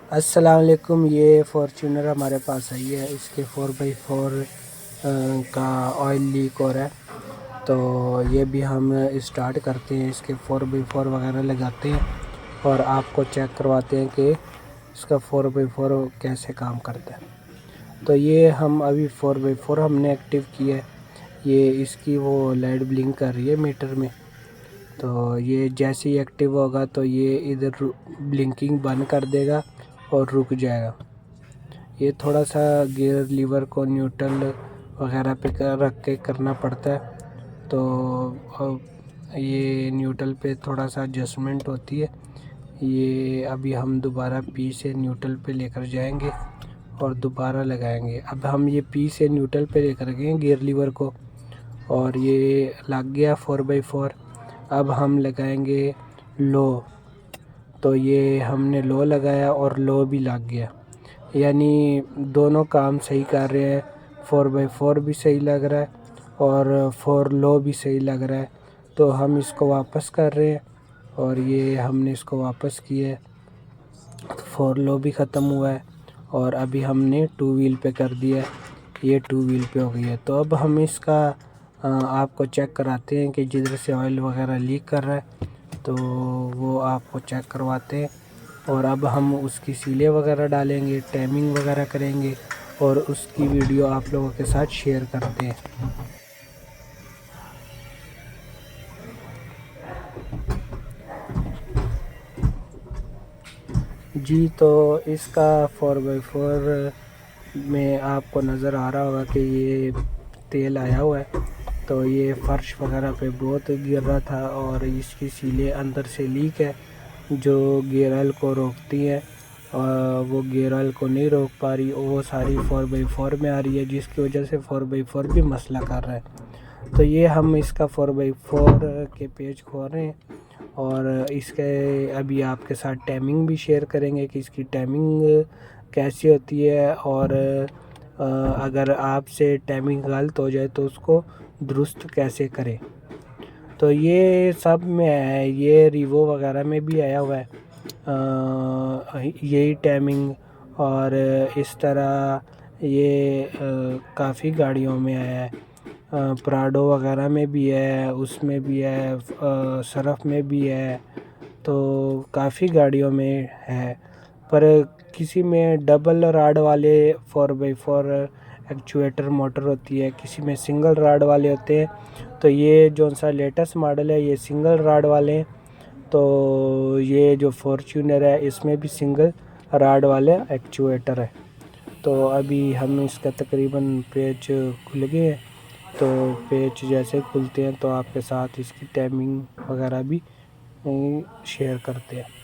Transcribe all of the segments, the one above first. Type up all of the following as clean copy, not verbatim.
अस्सलाम वालेकुम। ये फॉर्च्यूनर हमारे पास आई है। इसके 4x4 का ऑयल लीक हो रहा है, तो ये भी हम स्टार्ट करते हैं। इसके 4x4 वगैरह लगाते हैं और आपको चेक करवाते हैं कि इसका 4x4 कैसे काम करता है। तो ये हम अभी 4x4 हमने एक्टिव किया है। ये इसकी वो लाइट ब्लिंक कर रही है मीटर में। तो ये जैसे ही एक्टिव होगा तो ये इधर ब्लिंकिंग बंद कर देगा और रुक जाएगा। ये थोड़ा सा गियर लीवर को न्यूट्रल वगैरह पे रख के करना पड़ता है। तो ये न्यूट्रल पे थोड़ा सा एडजस्टमेंट होती है। ये अभी हम दोबारा पी से न्यूट्रल पे लेकर जाएंगे और दोबारा लगाएंगे। अब हम ये पी से न्यूट्रल पे लेकर गए गियर लीवर को और ये लग गया 4x4। अब हम लगाएंगे लो। तो ये हमने लो लगाया और लो भी लग गया, यानी दोनों काम सही कर रहे हैं। 4x4 भी सही लग रहा है और 4 लो भी सही लग रहा है। तो हम इसको वापस कर रहे हैं और ये हमने इसको वापस किया है। 4 लो भी ख़त्म हुआ है और अभी हमने 2 व्हील पे कर दिया है। ये 2 व्हील पे हो गई है। तो अब हम इसका आपको चेक कराते हैं कि जिधर से ऑयल वगैरह लीक कर रहा है तो वो आपको चेक करवाते हैं। और अब हम उसकी सीलें वगैरह डालेंगे, टाइमिंग वगैरह करेंगे और उसकी वीडियो आप लोगों के साथ शेयर करते हैं। जी, तो इसका 4x4 में आपको नज़र आ रहा होगा कि ये तेल आया हुआ है। तो ये फ़र्श वगैरह पे बहुत गिर रहा था और इसकी सीलें अंदर से लीक है जो गियर ऑयल को रोकती है। वो गियर ऑयल को नहीं रोक पा रही, वो सारी 4x4 में आ रही है, जिसकी वजह से 4x4 भी मसला कर रहा है। तो ये हम इसका 4x4 के पेज खोल रहे हैं और इसके अभी आपके साथ टाइमिंग भी शेयर करेंगे कि इसकी टाइमिंग कैसी होती है और अगर आपसे टाइमिंग गलत हो जाए तो उसको दुरुस्त कैसे करें। तो ये सब में है, ये रिवो वगैरह में भी आया हुआ है यही टाइमिंग। और इस तरह ये काफ़ी गाड़ियों में आया है। प्राडो वगैरह में भी है, उसमें भी है, सरफ में भी है। तो काफ़ी गाड़ियों में है, पर किसी में डबल राड वाले 4x4 एक्चुएटर मोटर होती है, किसी में सिंगल राड वाले होते हैं। तो ये जो सा लेटेस्ट मॉडल है ये सिंगल राड वाले हैं। तो ये जो फॉर्च्यूनर है इसमें भी सिंगल राड वाले एक्चुएटर है। तो अभी हम इसका तकरीबन पेज खुल गए हैं। तो पेज जैसे खुलते हैं तो आपके साथ इसकी टाइमिंग वगैरह भी शेयर करते हैं।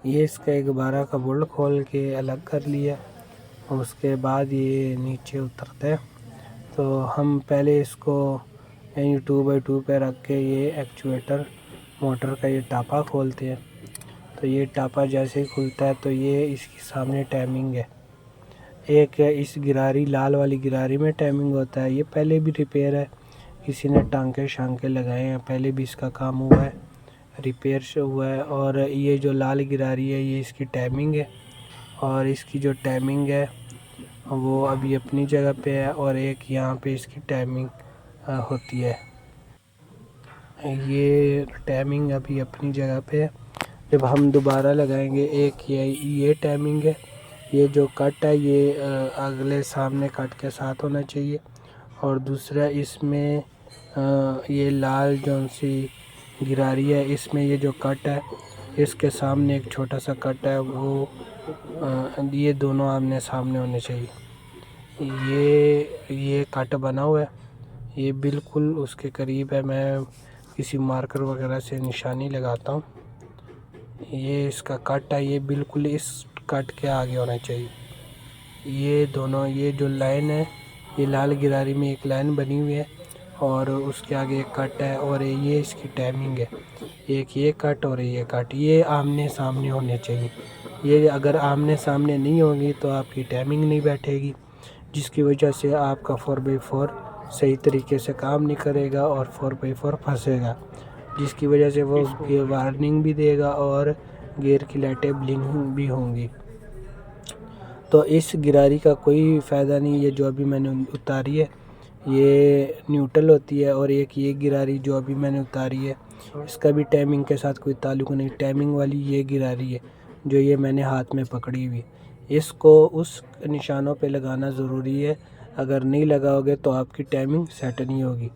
ये इसका एक 12 का बोल्ट खोल के अलग कर लिया और उसके बाद ये नीचे उतरता है। तो हम पहले इसको यानी 2x2 पे रख के ये एक्चुएटर मोटर का ये टापा खोलते हैं। तो ये टापा जैसे ही खुलता है तो ये इसके सामने टाइमिंग है। एक इस गिरारी लाल वाली गिरारी में टाइमिंग होता है। ये पहले भी रिपेयर है, किसी ने टांके शांके लगाए हैं, पहले भी इसका काम हुआ है, रिपेयर से हुआ है। और ये जो लाल गिरारी है ये इसकी टाइमिंग है और इसकी जो टाइमिंग है वो अभी अपनी जगह पे है और एक यहाँ पे इसकी टाइमिंग होती है। ये टाइमिंग अभी अपनी जगह पे है। जब हम दोबारा लगाएंगे एक ये टाइमिंग है। ये जो कट है ये अगले सामने कट के साथ होना चाहिए और दूसरा इसमें ये लाल जौन सी गिरारी है इसमें ये जो कट है इसके सामने एक छोटा सा कट है, वो ये दोनों आमने सामने होने चाहिए। ये कट बना हुआ है ये बिल्कुल उसके करीब है। मैं किसी मार्कर वगैरह से निशानी लगाता हूँ। ये इसका कट है, ये बिल्कुल इस कट के आगे होना चाहिए। ये दोनों, ये जो लाइन है, ये लाल गिरारी में एक लाइन बनी हुई है और उसके आगे एक कट है और ये इसकी टाइमिंग है। एक ये कट और ये कट, ये आमने सामने होने चाहिए। ये अगर आमने सामने नहीं होंगी तो आपकी टाइमिंग नहीं बैठेगी, जिसकी वजह से आपका 4x4 सही तरीके से काम नहीं करेगा और 4x4 फंसेगा, जिसकी वजह से वो उसकी वार्निंग भी देगा और गियर की लाइटें ब्लिंक भी होंगी। तो इस गिरारी का कोई फ़ायदा नहीं है जो अभी मैंने उतारी है, ये न्यूट्रल होती है। और एक ये गिरारी जो अभी मैंने उतारी है, इसका भी टाइमिंग के साथ कोई ताल्लुक़ नहीं। टाइमिंग वाली ये गिरारी है जो ये मैंने हाथ में पकड़ी हुई, इसको उस निशानों पे लगाना ज़रूरी है। अगर नहीं लगाओगे तो आपकी टाइमिंग सेट नहीं होगी।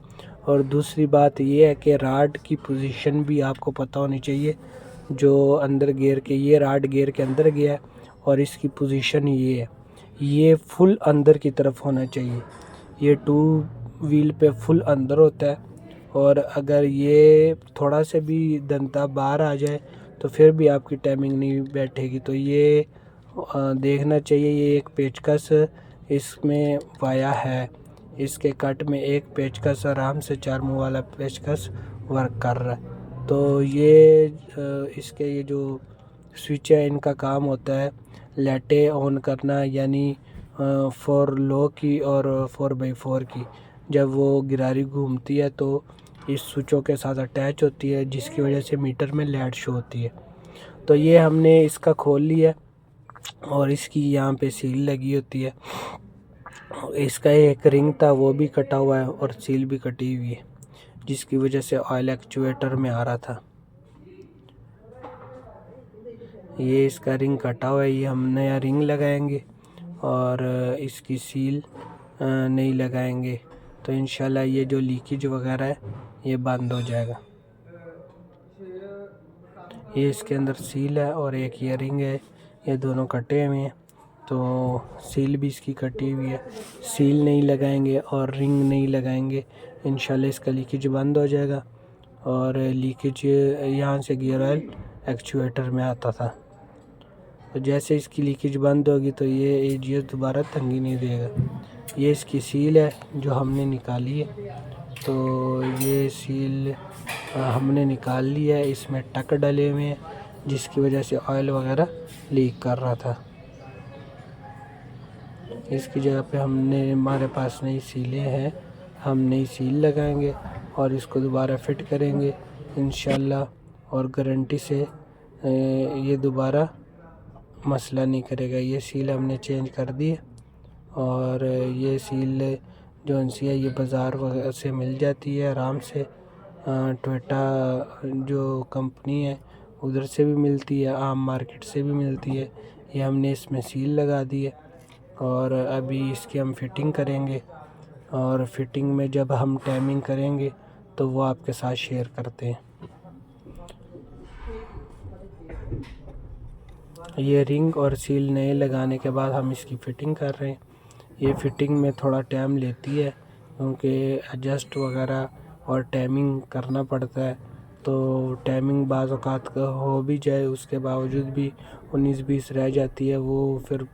और दूसरी बात ये है कि राड की पोजीशन भी आपको पता होनी चाहिए। जो अंदर गियर के, ये राड गियर के अंदर गया है और इसकी पोजीशन ये है, ये फुल अंदर की तरफ होना चाहिए। ये 2 व्हील पे फुल अंदर होता है और अगर ये थोड़ा से भी दंता बाहर आ जाए तो फिर भी आपकी टाइमिंग नहीं बैठेगी। तो ये देखना चाहिए। ये एक पेचकस इसमें वाया है, इसके कट में एक पेचकस आराम से 4 मुँह वाला पेचकस वर्क कर रहा है। तो ये इसके ये जो स्विच है, इनका काम होता है लाइटें ऑन करना, यानी 4 लो की और 4x4 की। जब वो गिरारी घूमती है तो इस स्विचों के साथ अटैच होती है, जिसकी वजह से मीटर में लाइट शो होती है। तो ये हमने इसका खोल लिया और इसकी यहाँ पे सील लगी होती है। इसका एक रिंग था वो भी कटा हुआ है और सील भी कटी हुई है, जिसकी वजह से ऑयल एक्चुएटर में आ रहा था। ये इसका रिंग कटा हुआ है, ये हम नया रिंग लगाएंगे और इसकी सील नहीं लगाएंगे तो इंशाल्लाह ये जो लीकेज वगैरह है ये बंद हो जाएगा। ये इसके अंदर सील है और एक ये रिंग है, ये दोनों कटे हुए हैं तो सील भी इसकी कटी हुई है। सील नहीं लगाएंगे और रिंग नहीं लगाएंगे, इंशाल्लाह इसका लीकेज बंद हो जाएगा। और लीकेज यहाँ से गियर ऑयल एक्चुएटर में आता था, तो जैसे इसकी लीकेज बंद होगी तो ये एजीएस दोबारा तंगी नहीं देगा। ये इसकी सील है जो हमने निकाली है। तो ये सील हमने निकाल ली है, इसमें टक डले हुए हैं जिसकी वजह से ऑयल वगैरह लीक कर रहा था। इसकी जगह पे हमारे पास नई सीलें हैं, हम नई सील लगाएंगे और इसको दोबारा फिट करेंगे इंशाल्लाह, और गारंटी से ये दोबारा मसला नहीं करेगा। ये सील हमने चेंज कर दी है और ये सील जो सी है ये बाज़ार वगैरह से मिल जाती है आराम से। टोयोटा जो कंपनी है उधर से भी मिलती है, आम मार्केट से भी मिलती है। ये हमने इसमें सील लगा दी है और अभी इसकी हम फिटिंग करेंगे और फिटिंग में जब हम टाइमिंग करेंगे तो वो आपके साथ शेयर करते हैं। ये रिंग और सील नए लगाने के बाद हम इसकी फ़िटिंग कर रहे हैं। ये फ़िटिंग में थोड़ा टाइम लेती है क्योंकि एडजस्ट वगैरह और टाइमिंग करना पड़ता है। तो टाइमिंग बाज़ औक़ात हो भी जाए उसके बावजूद भी 19-20 रह जाती है, वो फिर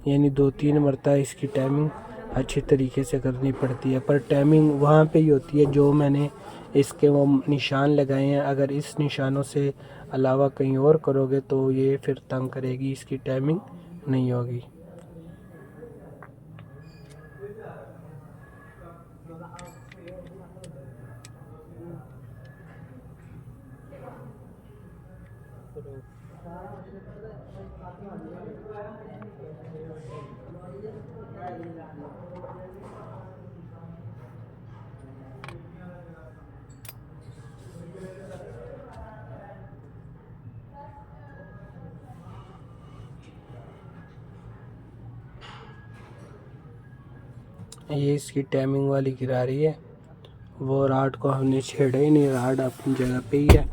यानी 2-3 मरतबा इसकी टाइमिंग अच्छी तरीके से करनी पड़ती है। पर टाइमिंग वहाँ पे ही होती है जो मैंने इसके वो निशान लगाए हैं। अगर इस निशानों से अलावा कहीं और करोगे तो ये फिर तंग करेगी, इसकी टाइमिंग नहीं होगी। ये इसकी टाइमिंग वाली गिरा रही है, वो राड को हमने छेड़ा ही नहीं, राड अपनी जगह पे ही है।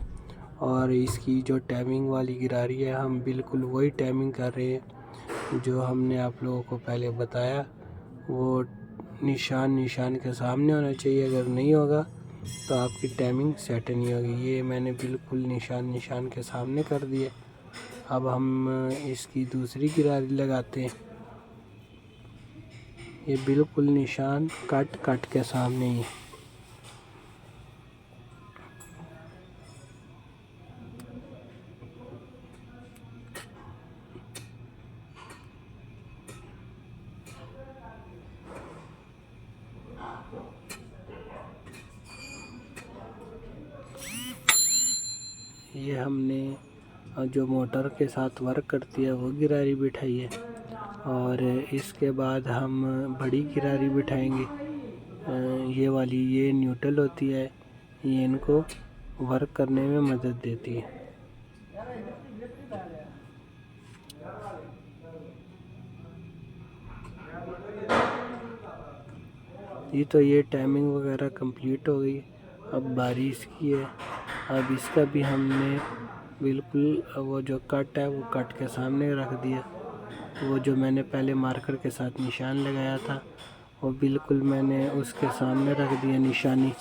और इसकी जो टाइमिंग वाली गिरा रही है हम बिल्कुल वही टाइमिंग कर रहे हैं जो हमने आप लोगों को पहले बताया। वो निशान के सामने होना चाहिए। अगर नहीं होगा तो आपकी टाइमिंग सेट नहीं होगी। ये मैंने बिल्कुल निशान के सामने कर दिए। अब हम इसकी दूसरी किरारी लगाते हैं। ये बिल्कुल निशान कट के सामने ही। ये हमने जो मोटर के साथ वर्क करती है वो गिरारी बिठाई है, और इसके बाद हम बड़ी गिरारी बिठाएंगे। ये वाली ये न्यूट्रल होती है, ये इनको वर्क करने में मदद देती है। ये टाइमिंग वगैरह कंप्लीट हो गई। अब बारी इसकी है। अब इसका भी हमने बिल्कुल वो जो कट है वो कट के सामने रख दिया। वो जो मैंने पहले मार्कर के साथ निशान लगाया था वो बिल्कुल मैंने उसके सामने रख दिया निशानी।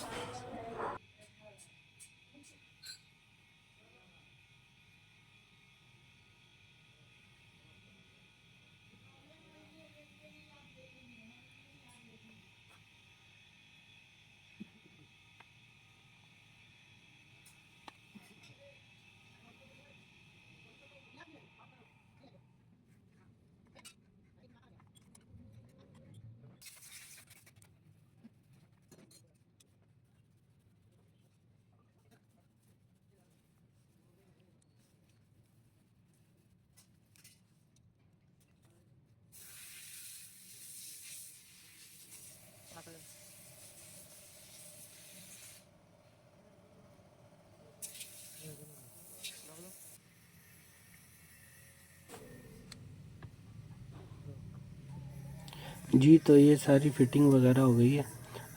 जी तो ये सारी फिटिंग वगैरह हो गई है।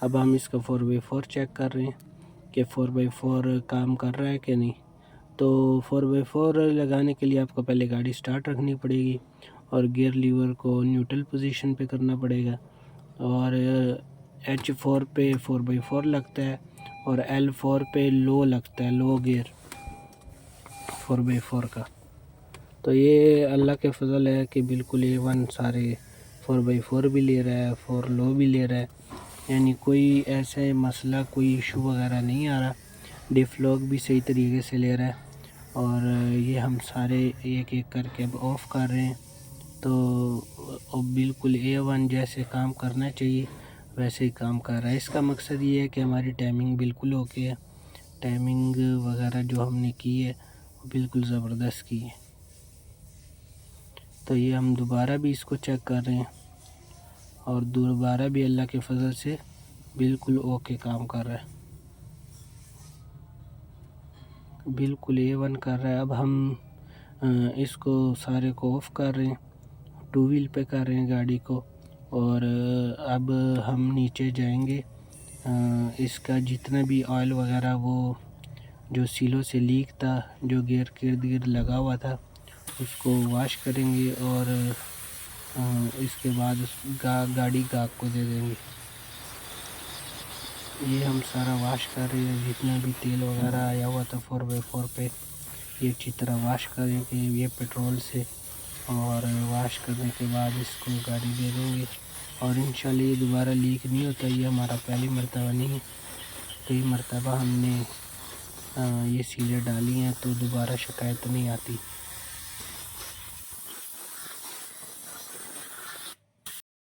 अब हम इसका 4x4 चेक कर रहे हैं कि 4x4 काम कर रहा है कि नहीं। तो 4x4 लगाने के लिए आपको पहले गाड़ी स्टार्ट रखनी पड़ेगी और गियर लीवर को न्यूट्रल पोजीशन पे करना पड़ेगा। और H4 पे 4x4 लगता है और L4 पे लो लगता है, लो गियर 4x4 का। तो ये अल्लाह के फजल है कि बिल्कुल A1 सारे 4x4 भी ले रहा है, 4 लो भी ले रहा है, यानी कोई ऐसे मसला कोई इशू वगैरह नहीं आ रहा। डिफ लॉक भी सही तरीके से ले रहा है। और ये हम सारे एक एक करके अब ऑफ़ कर रहे हैं। तो अब बिल्कुल A1 जैसे काम करना चाहिए वैसे ही काम कर रहा है। इसका मकसद ये है कि हमारी टाइमिंग बिल्कुल ओके है। टाइमिंग वगैरह जो हमने की है वो बिल्कुल ज़बरदस्त की है। तो ये हम दोबारा भी इसको चेक कर रहे हैं और दोबारा भी अल्लाह के फजल से बिल्कुल ओके काम कर रहा है, बिल्कुल A1 कर रहा है। अब हम इसको सारे को ऑफ़ कर रहे हैं, 2 व्हील पे कर रहे हैं गाड़ी को। और अब हम नीचे जाएंगे। इसका जितना भी ऑयल वगैरह वो जो सीलों से लीक था, जो गियर के इर्द गिर्द लगा हुआ था, उसको वॉश करेंगे और इसके बाद उस गाड़ी गाहक को दे देंगे। ये हम सारा वॉश कर रहे हैं। जितना भी तेल वगैरह आया हुआ था 4x4 पे ये अच्छी तरह वॉश करेंगे ये पेट्रोल से, और वॉश करने के बाद इसको गाड़ी दे देंगे। और इंशाल्लाह ये दोबारा लीक नहीं होता। ये हमारा पहली मर्तबा नहीं है, कई मर्तबा हमने ये सीलें डाली हैं तो दोबारा शिकायत नहीं आती।